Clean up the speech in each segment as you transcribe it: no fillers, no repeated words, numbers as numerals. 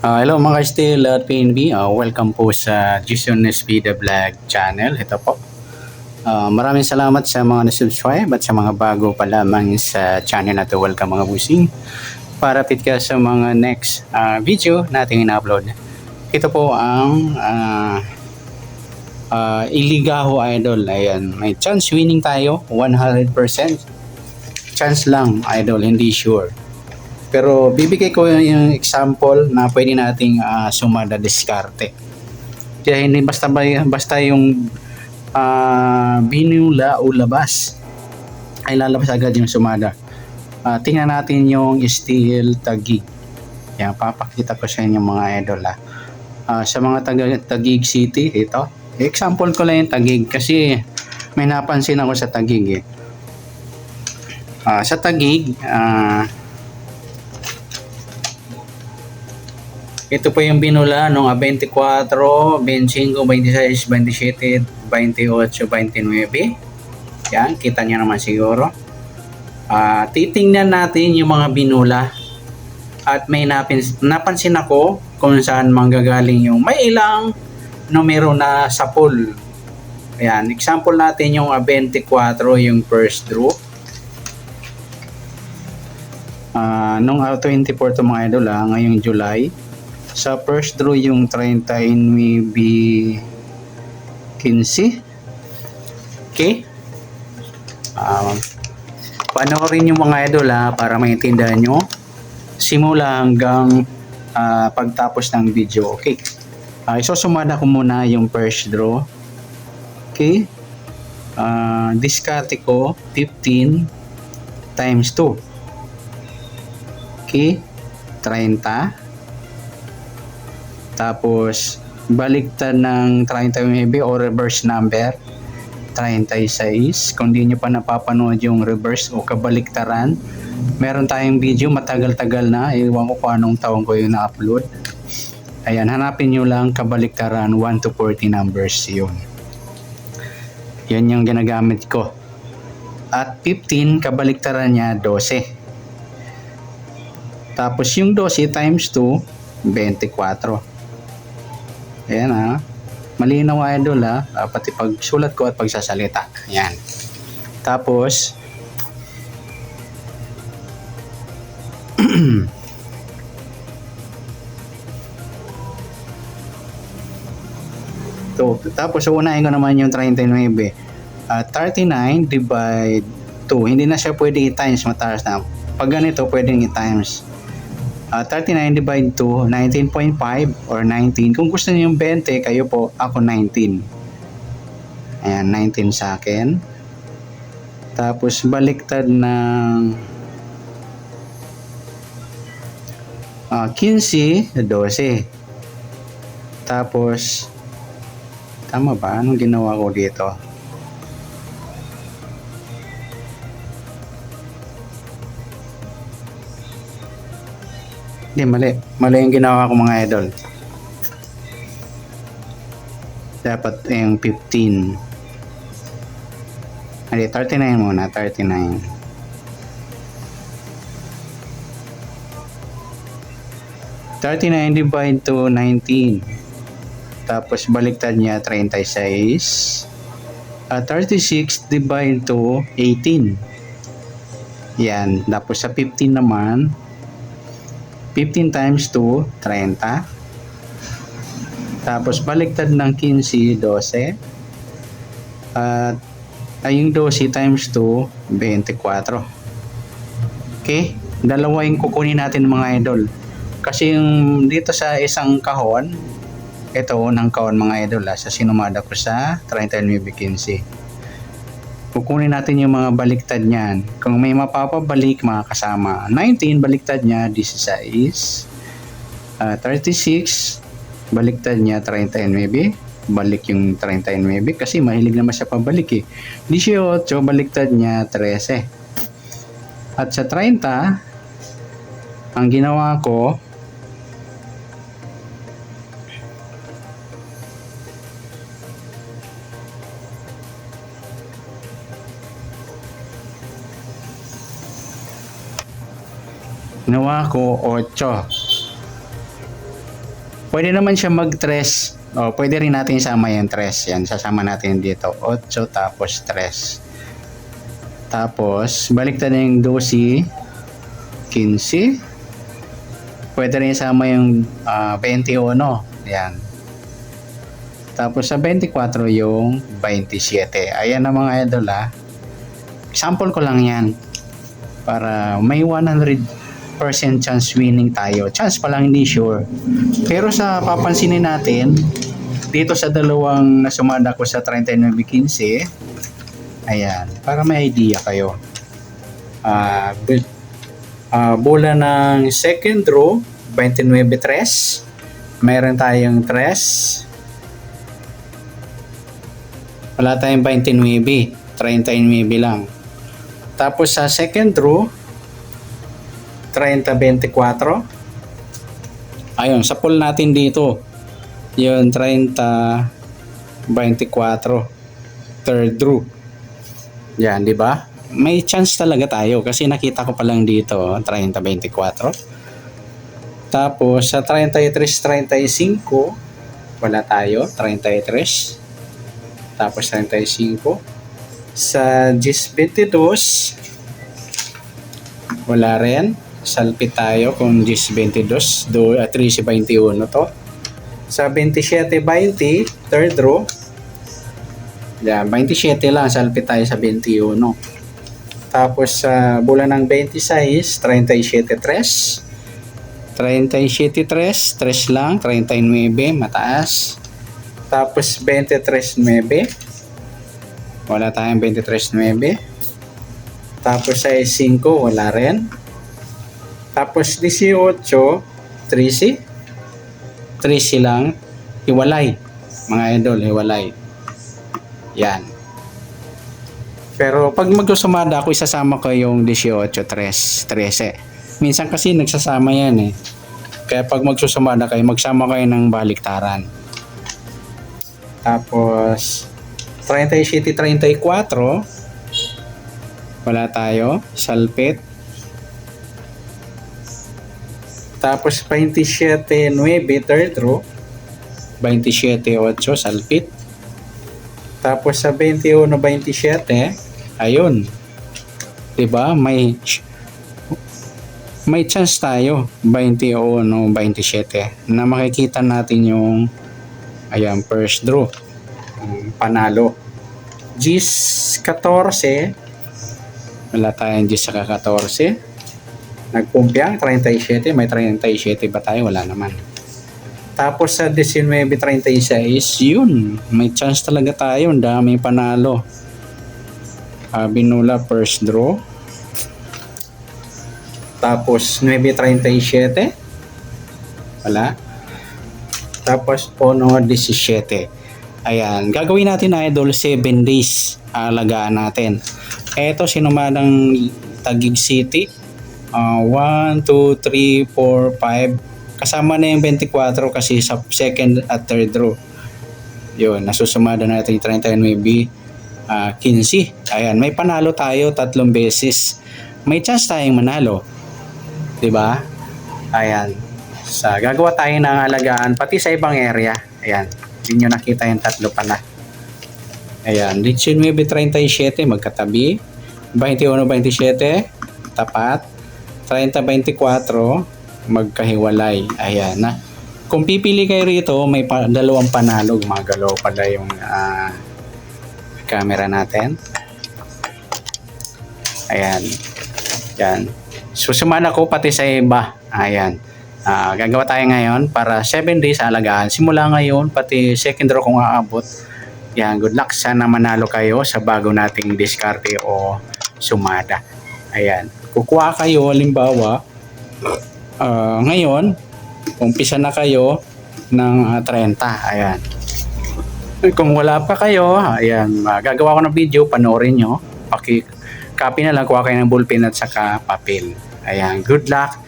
Hello mga ka-Steel at PNB. Welcome po sa Jason SB The Vlog channel. Ito po. Maraming salamat sa mga na-subscribe at sa mga bago pa lamang sa channel na to. Welcome mga busing. Para fit ka sa mga next video nating in-upload. Ito po ang Iligaho Idol. Ayan, may chance winning tayo. 100%. Chance lang Idol, hindi sure. Pero bibigay ko yung example na pwede nating sumada diskarte. Kaya hindi basta yung binula o labas ay lalabas agad yung sumada. Tingnan natin yung steel tagig. Yan, papakita ko sa inyo mga idol. Sa mga Taguig City, ito. Example ko lang yung Taguig kasi may napansin ako sa Taguig. Sa Taguig, ito po yung binula nung 24, 25, 26, 27, 28, 29. Yan, kita nyo naman siguro. Titingnan natin yung mga binula. At may napansin ako kung saan manggagaling yung may ilang numero na sa pool. Ayan, example natin yung 24, yung first draw. Nung 24 to mga idol, ngayong July. Sa first draw yung 39 15. Okay? Panoorin yung mga idol para maintindihan nyo simula hanggang pagtapos ng video. Okay? Isusumada ko muna yung first draw. Okay? Diskarte ko 15 times 2. Okay? 30. Tapos baliktad ng 39 o reverse number 36. Kung di nyo pa napapanood yung reverse o kabaliktaran, meron tayong video matagal-tagal na, iwan ko kung anong taon ko yung na-upload. Ayan, hanapin nyo lang kabaliktaran 1 to 40 numbers. Yun yung ginagamit ko. At 15 kabaliktaran niya 12. Tapos yung 12 times 2 24. Ayan malinaw idol pati pagsulat ko at pagsasalita. Ayan. Tapos tapos unahin ko naman yung 39. 39 divide 2. Hindi na siya pwede i-times, mataas na. Pag ganito pwedeng i-times. 39 divide 2, 19.5 or 19. Kung gusto niyo yung 20, kayo po, ako 19. Ayan, 19 sa akin. Tapos baliktad ng 15, 12. Tapos, tama ba? Anong ginawa ko dito? Hindi, mali yung ginawa ko mga idol. Dapat yung 15. Hindi, 39 muna, 39. Divide to 19. Tapos baliktad niya 36. 36 divide to 18. Yan, tapos sa 15 naman 15 times 2, 30. Tapos baliktad ng 15, 12. At yung 12 times 2, 24. Okay? Dalawa yung kukunin natin mga idol. Kasi yung dito sa isang kahon, ito unang kahon mga idol sa sinumada ko sa 39.15. Kukunin natin yung mga baliktad niyan. Kung may mapapabalik mga kasama, 19 baliktad niya 16, 36 baliktad niya 39, balik yung 39 kasi mahilig naman siya pabalik 18 baliktad niya 13. At sa 30, ang ginawa ko, ginawa ko 8. Pwede naman siya mag-tres. O, pwede rin natin isama yung tres. Yan, sasama natin dito. 8 tapos tres. Tapos, baliktad na yung 12, 15. Pwede rin isama yung 21. Yan. Tapos sa 24 yung 27. Ayan na mga idol ha. Sample ko lang yan. Para may 100% chance winning tayo. Chance pa lang, hindi sure. Pero sa papansinin natin, dito sa dalawang nasumada ko sa 39-15, ayan, para may idea kayo. Bola ng second row, 29-3. Meron tayong 3. Wala tayong 29, 39 lang. Tapos sa second row, 30-24. Ayun, sa pool natin dito, yun 30-24. Third row. Yan, di ba? May chance talaga tayo kasi nakita ko pa lang dito, 30-24. Tapos sa 33-35, wala tayo, 33. Tapos 35. Sa 10-22, wala rin. Salpit tayo kung 10-22, 13-21 to. Sa 27-20, third row. Yan, 27 lang, salpit tayo sa 21. Tapos sa bola ng 26, 37-3. 37-3, 3 lang, 39, mataas. Tapos 23-9. Wala tayong 23-9. Tapos sa 5, wala rin. Tapos 18, 13. 13 lang. Hiwalay. Mga idol, hiwalay. Yan. Pero pag magsusumada ako, isasama ko yung 18, 13. Minsan kasi nagsasama yan eh. Kaya pag magsusumada kayo, magsama kayo ng baliktaran. Tapos 37-34, wala tayo, salpit. Tapos 27-9, third row. 27-8, salpit. Tapos sa 21-27, ayun. Diba? May chance tayo, 21-27, na makikita natin yung ayan, first draw. Panalo. Gis 14. Wala tayong Gis sa 14. Nagpumpiang 37. May 37 ba tayo? Wala naman. Tapos sa 19-36, yun. May chance talaga tayo. Ang daming panalo. Binula first draw. Tapos 9-37. Wala. Tapos Ono 17. Ayan, gagawin natin na idol 7 days alagaan natin. Eto sinumadang Taguig City. 1, 2, 3, 4, 5. Kasama na yung 24 kasi sa second at third row. Yun, nasusumada natin yung 39, 15. Ayan, may panalo tayo 3 beses. May chance tayong manalo. 'Di ba? Ayan. Gagawa tayo ng alagaan pati sa ibang area. Ayan. Hindi nyo nakita yung 3 pala. Ayan. 19-37 magkatabi. 21-27 tapat. 30-24 magkahiwalay. Ayan na. Kung pipili kayo rito, may dalawang panalo. Gumagalaw pala yung camera natin. Ayan. Ayan. Susumana ko pati sa iba. Ayan. Gagawa tayo ngayon para 7 days alagaan. Simula ngayon, pati second draw kung aabot. Yan, good luck. Sana manalo kayo sa bago nating diskarte o sumada. Ayan. Kukuha kayo, halimbawa, ngayon, umpisa na kayo ng 30. Ayan. Kung wala pa kayo, ayan, gagawa ko ng video, panoorin nyo. Copy na lang, kuha kayo ng ballpen at saka papel. Ayan, good luck.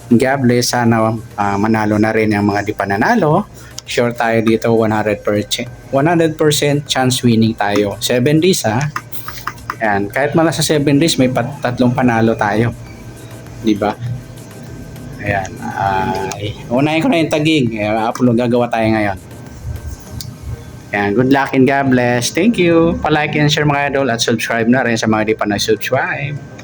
God bless, sana manalo na rin ang mga di pa nanalo. Sure tayo dito 100% chance winning tayo. 7 days ha. Ayan, kahit mala sa 7 days may 3 panalo tayo. Di ba? Ayan. Unahin ko na yung tagig. Upload, gagawa tayo ngayon. Ayan. Good luck and God bless. Thank you. Palike and share mga idol at subscribe na rin sa mga di pa nag-subscribe.